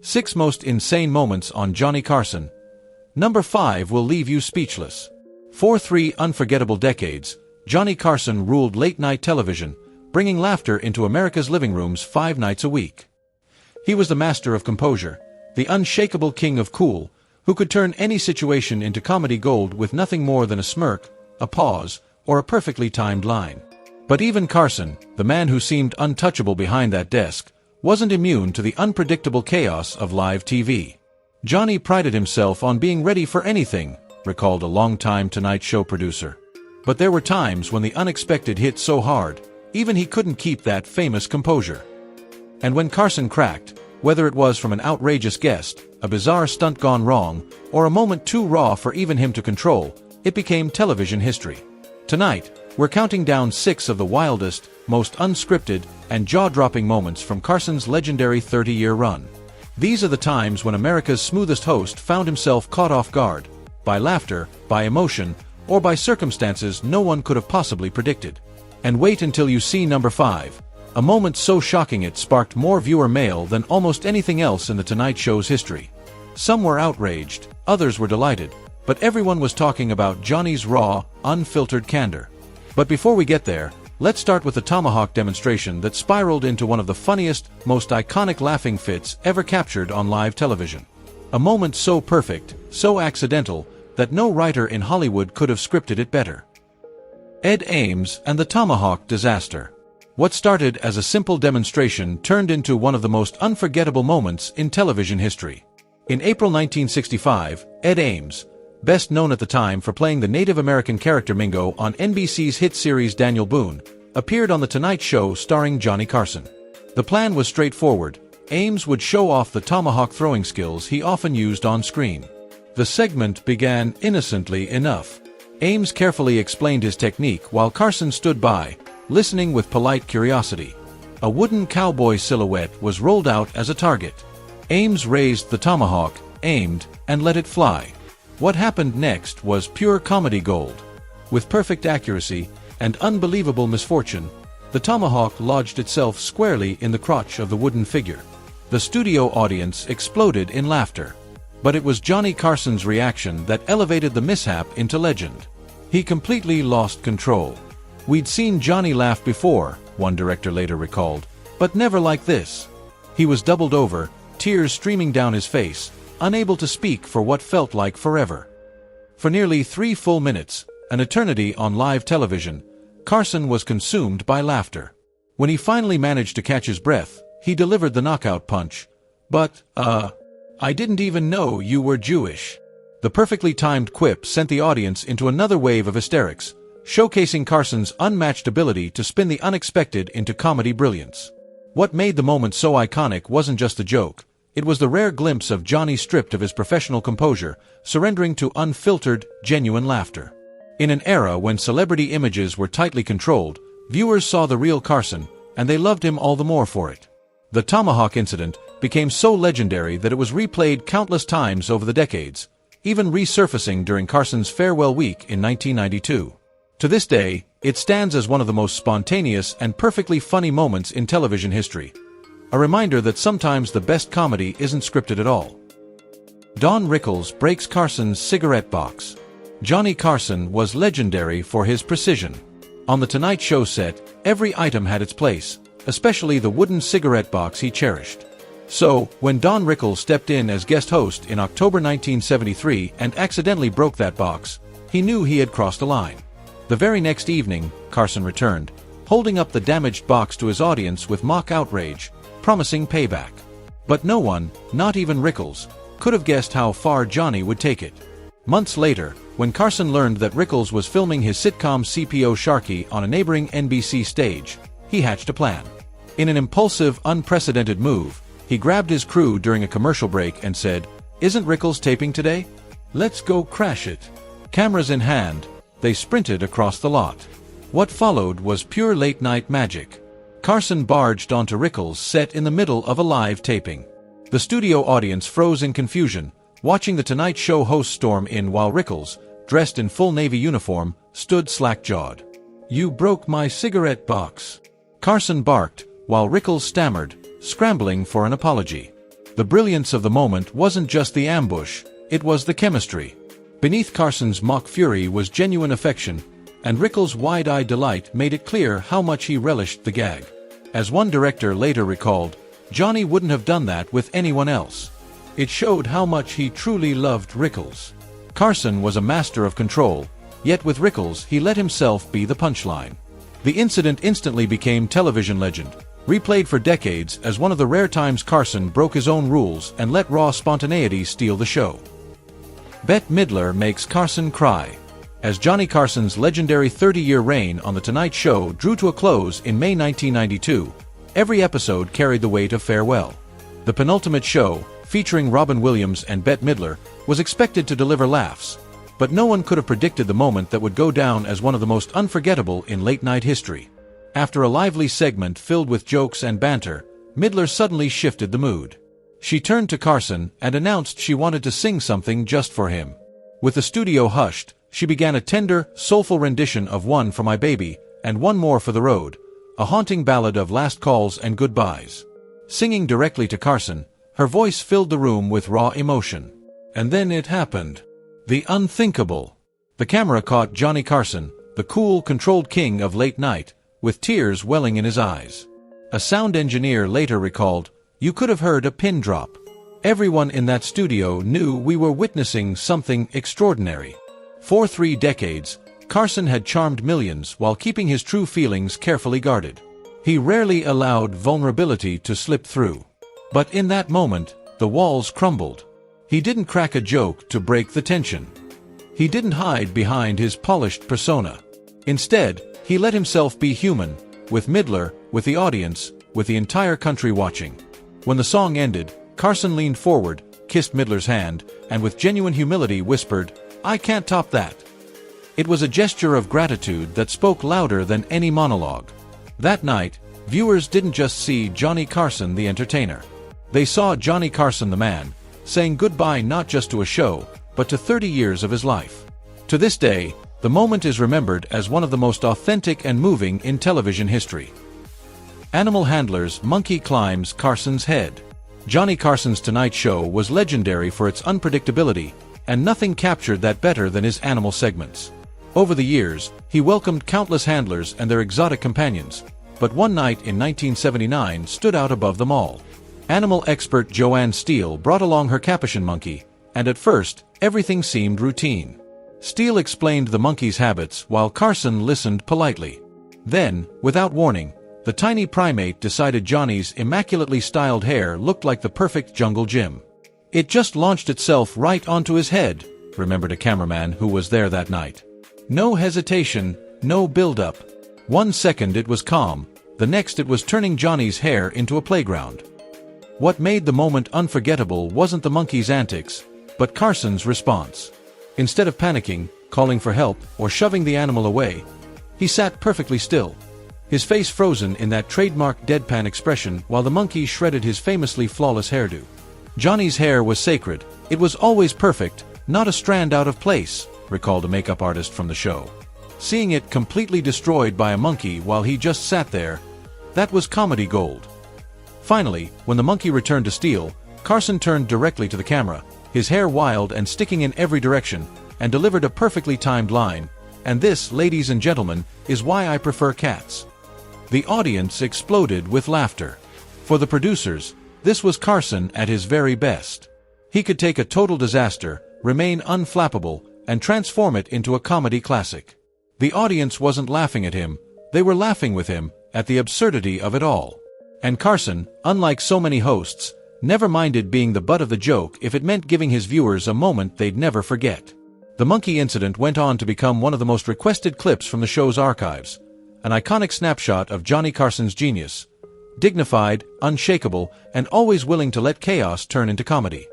6 Most Insane Moments on Johnny Carson. Number 5 will leave you speechless. For 3 unforgettable decades, Johnny Carson ruled late-night television, bringing laughter into America's living rooms 5 nights a week. He was the master of composure, the unshakable king of cool, who could turn any situation into comedy gold with nothing more than a smirk, a pause, or a perfectly timed line. But even Carson, the man who seemed untouchable behind that desk, wasn't immune to the unpredictable chaos of live TV. Johnny prided himself on being ready for anything, recalled a longtime Tonight Show producer. But there were times when the unexpected hit so hard, even he couldn't keep that famous composure. And when Carson cracked, whether it was from an outrageous guest, a bizarre stunt gone wrong, or a moment too raw for even him to control, it became television history. Tonight, we're counting down 6 of the wildest, most unscripted, and jaw-dropping moments from Carson's legendary 30-year run. These are the times when America's smoothest host found himself caught off guard, by laughter, by emotion, or by circumstances no one could have possibly predicted. And wait until you see number 5, a moment so shocking it sparked more viewer mail than almost anything else in The Tonight Show's history. Some were outraged, others were delighted, but everyone was talking about Johnny's raw, unfiltered candor. But before we get there, let's start with the tomahawk demonstration that spiraled into one of the funniest, most iconic laughing fits ever captured on live television. A moment so perfect, so accidental, that no writer in Hollywood could have scripted it better. Ed Ames and the tomahawk disaster. What started as a simple demonstration turned into one of the most unforgettable moments in television history. In April 1965, Ed Ames, best known at the time for playing the Native American character Mingo on NBC's hit series Daniel Boone, appeared on The Tonight Show starring Johnny Carson. The plan was straightforward. Ames would show off the tomahawk throwing skills he often used on screen. The segment began innocently enough. Ames carefully explained his technique while Carson stood by, listening with polite curiosity. A wooden cowboy silhouette was rolled out as a target. Ames raised the tomahawk, aimed, and let it fly. What happened next was pure comedy gold. With perfect accuracy and unbelievable misfortune, the tomahawk lodged itself squarely in the crotch of the wooden figure. The studio audience exploded in laughter. But it was Johnny Carson's reaction that elevated the mishap into legend. He completely lost control. We'd seen Johnny laugh before, one director later recalled, but never like this. He was doubled over, tears streaming down his face, unable to speak for what felt like forever. For nearly 3 full minutes, an eternity on live television, Carson was consumed by laughter. When he finally managed to catch his breath, he delivered the knockout punch. But, I didn't even know you were Jewish. The perfectly timed quip sent the audience into another wave of hysterics, showcasing Carson's unmatched ability to spin the unexpected into comedy brilliance. What made the moment so iconic wasn't just the joke. It was the rare glimpse of Johnny stripped of his professional composure, surrendering to unfiltered, genuine laughter. In an era when celebrity images were tightly controlled, viewers saw the real Carson, and they loved him all the more for it. The tomahawk incident became so legendary that it was replayed countless times over the decades, even resurfacing during Carson's farewell week in 1992. To this day, it stands as one of the most spontaneous and perfectly funny moments in television history. A reminder that sometimes the best comedy isn't scripted at all. Don Rickles breaks Carson's cigarette box. Johnny Carson was legendary for his precision. On the Tonight Show set, every item had its place, especially the wooden cigarette box he cherished. So, when Don Rickles stepped in as guest host in October 1973 and accidentally broke that box, he knew he had crossed a line. The very next evening, Carson returned, holding up the damaged box to his audience with mock outrage, promising payback. But no one, not even Rickles, could have guessed how far Johnny would take it. Months later, when Carson learned that Rickles was filming his sitcom CPO Sharkey on a neighboring NBC stage, he hatched a plan. In an impulsive, unprecedented move, he grabbed his crew during a commercial break and said, "Isn't Rickles taping today? Let's go crash it." Cameras in hand, they sprinted across the lot. What followed was pure late-night magic. Carson barged onto Rickles' set in the middle of a live taping. The studio audience froze in confusion, watching the Tonight Show host storm in while Rickles, dressed in full Navy uniform, stood slack-jawed. "You broke my cigarette box," Carson barked, while Rickles stammered, scrambling for an apology. The brilliance of the moment wasn't just the ambush, it was the chemistry. Beneath Carson's mock fury was genuine affection, and Rickles' wide-eyed delight made it clear how much he relished the gag. As one director later recalled, Johnny wouldn't have done that with anyone else. It showed how much he truly loved Rickles. Carson was a master of control, yet with Rickles he let himself be the punchline. The incident instantly became television legend, replayed for decades as one of the rare times Carson broke his own rules and let raw spontaneity steal the show. Bette Midler makes Carson cry. As Johnny Carson's legendary 30-year reign on The Tonight Show drew to a close in May 1992, every episode carried the weight of farewell. The penultimate show, featuring Robin Williams and Bette Midler, was expected to deliver laughs, but no one could have predicted the moment that would go down as one of the most unforgettable in late-night history. After a lively segment filled with jokes and banter, Midler suddenly shifted the mood. She turned to Carson and announced she wanted to sing something just for him. With the studio hushed, she began a tender, soulful rendition of One for My Baby and One More for the Road, a haunting ballad of last calls and goodbyes. Singing directly to Carson, her voice filled the room with raw emotion. And then it happened. The unthinkable. The camera caught Johnny Carson, the cool, controlled king of late night, with tears welling in his eyes. A sound engineer later recalled, "You could have heard a pin drop. Everyone in that studio knew we were witnessing something extraordinary." For 3 decades, Carson had charmed millions while keeping his true feelings carefully guarded. He rarely allowed vulnerability to slip through. But in that moment, the walls crumbled. He didn't crack a joke to break the tension. He didn't hide behind his polished persona. Instead, he let himself be human, with Midler, with the audience, with the entire country watching. When the song ended, Carson leaned forward, kissed Midler's hand, and with genuine humility whispered, "I can't top that." It was a gesture of gratitude that spoke louder than any monologue. That night, viewers didn't just see Johnny Carson the entertainer. They saw Johnny Carson the man, saying goodbye not just to a show, but to 30 years of his life. To this day, the moment is remembered as one of the most authentic and moving in television history. Animal handler's monkey climbs Carson's head. Johnny Carson's Tonight Show was legendary for its unpredictability, and nothing captured that better than his animal segments. Over the years, he welcomed countless handlers and their exotic companions, but one night in 1979 stood out above them all. Animal expert Joanne Steele brought along her Capuchin monkey, and at first, everything seemed routine. Steele explained the monkey's habits while Carson listened politely. Then, without warning, the tiny primate decided Johnny's immaculately styled hair looked like the perfect jungle gym. "It just launched itself right onto his head," remembered a cameraman who was there that night. No hesitation, no build-up. 1 second it was calm, the next it was turning Johnny's hair into a playground. What made the moment unforgettable wasn't the monkey's antics, but Carson's response. Instead of panicking, calling for help, or shoving the animal away, he sat perfectly still, his face frozen in that trademark deadpan expression while the monkey shredded his famously flawless hairdo. Johnny's hair was sacred, it was always perfect, not a strand out of place, recalled a makeup artist from the show. Seeing it completely destroyed by a monkey while he just sat there, that was comedy gold. Finally, when the monkey returned to Steele, Carson turned directly to the camera, his hair wild and sticking in every direction, and delivered a perfectly timed line, "And this, ladies and gentlemen, is why I prefer cats." The audience exploded with laughter. For the producers, this was Carson at his very best. He could take a total disaster, remain unflappable, and transform it into a comedy classic. The audience wasn't laughing at him, they were laughing with him, at the absurdity of it all. And Carson, unlike so many hosts, never minded being the butt of the joke if it meant giving his viewers a moment they'd never forget. The monkey incident went on to become one of the most requested clips from the show's archives, an iconic snapshot of Johnny Carson's genius, dignified, unshakable, and always willing to let chaos turn into comedy.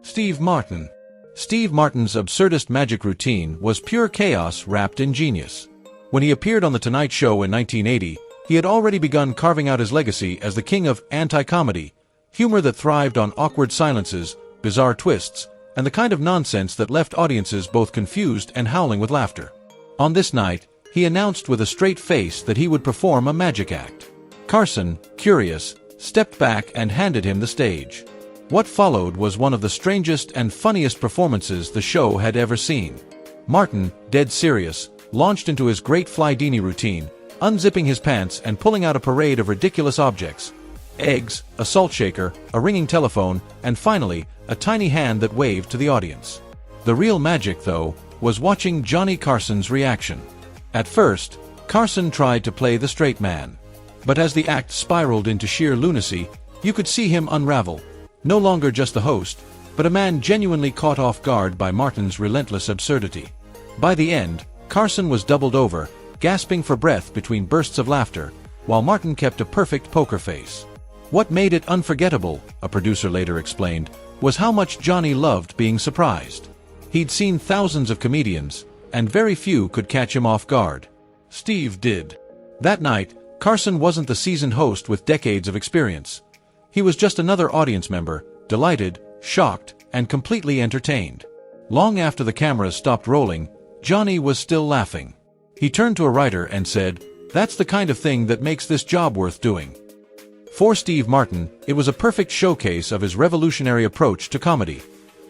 Steve Martin. Steve Martin's absurdist magic routine was pure chaos wrapped in genius. When he appeared on The Tonight Show in 1980, he had already begun carving out his legacy as the king of anti-comedy, humor that thrived on awkward silences, bizarre twists, and the kind of nonsense that left audiences both confused and howling with laughter. On this night, he announced with a straight face that he would perform a magic act. Carson, curious, stepped back and handed him the stage. What followed was one of the strangest and funniest performances the show had ever seen. Martin, dead serious, launched into his great fly-dini routine, unzipping his pants and pulling out a parade of ridiculous objects. Eggs, a salt shaker, a ringing telephone, and finally, a tiny hand that waved to the audience. The real magic, though, was watching Johnny Carson's reaction. At first, Carson tried to play the straight man. But as the act spiraled into sheer lunacy, you could see him unravel. No longer just the host, but a man genuinely caught off guard by Martin's relentless absurdity. By the end, Carson was doubled over, gasping for breath between bursts of laughter, while Martin kept a perfect poker face. What made it unforgettable, a producer later explained, was how much Johnny loved being surprised. He'd seen thousands of comedians, and very few could catch him off guard. Steve did. That night, Carson wasn't the seasoned host with decades of experience. He was just another audience member, delighted, shocked, and completely entertained. Long after the cameras stopped rolling, Johnny was still laughing. He turned to a writer and said, "That's the kind of thing that makes this job worth doing." For Steve Martin, it was a perfect showcase of his revolutionary approach to comedy.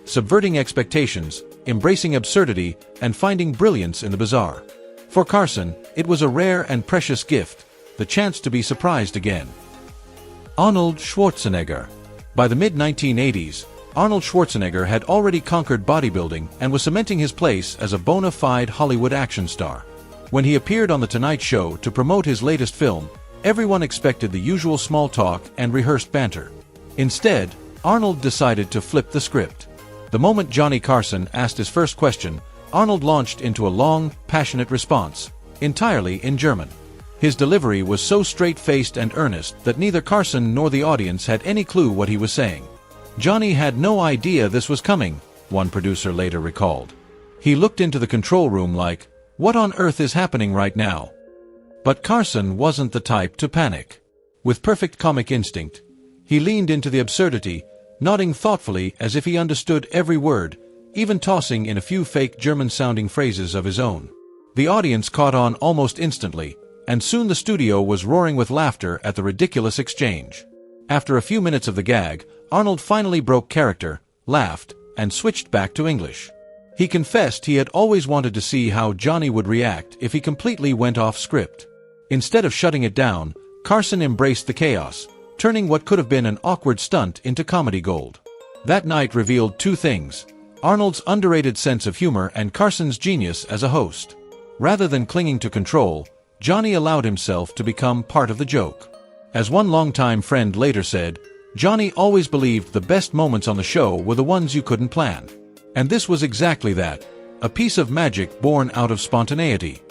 Subverting expectations, embracing absurdity, and finding brilliance in the bizarre. For Carson, it was a rare and precious gift, the chance to be surprised again. Arnold Schwarzenegger. By the mid-1980s, Arnold Schwarzenegger had already conquered bodybuilding and was cementing his place as a bona fide Hollywood action star. When he appeared on The Tonight Show to promote his latest film, everyone expected the usual small talk and rehearsed banter. Instead, Arnold decided to flip the script. The moment Johnny Carson asked his first question, Arnold launched into a long, passionate response, entirely in German. His delivery was so straight-faced and earnest that neither Carson nor the audience had any clue what he was saying. Johnny had no idea this was coming, one producer later recalled. He looked into the control room like, "What on earth is happening right now?" But Carson wasn't the type to panic. With perfect comic instinct, he leaned into the absurdity, nodding thoughtfully as if he understood every word, even tossing in a few fake German-sounding phrases of his own. The audience caught on almost instantly, and soon the studio was roaring with laughter at the ridiculous exchange. After a few minutes of the gag, Arnold finally broke character, laughed, and switched back to English. He confessed he had always wanted to see how Johnny would react if he completely went off script. Instead of shutting it down, Carson embraced the chaos, turning what could have been an awkward stunt into comedy gold. That night revealed two things: Arnold's underrated sense of humor and Carson's genius as a host. Rather than clinging to control, Johnny allowed himself to become part of the joke. As one longtime friend later said, Johnny always believed the best moments on the show were the ones you couldn't plan. And this was exactly that, a piece of magic born out of spontaneity.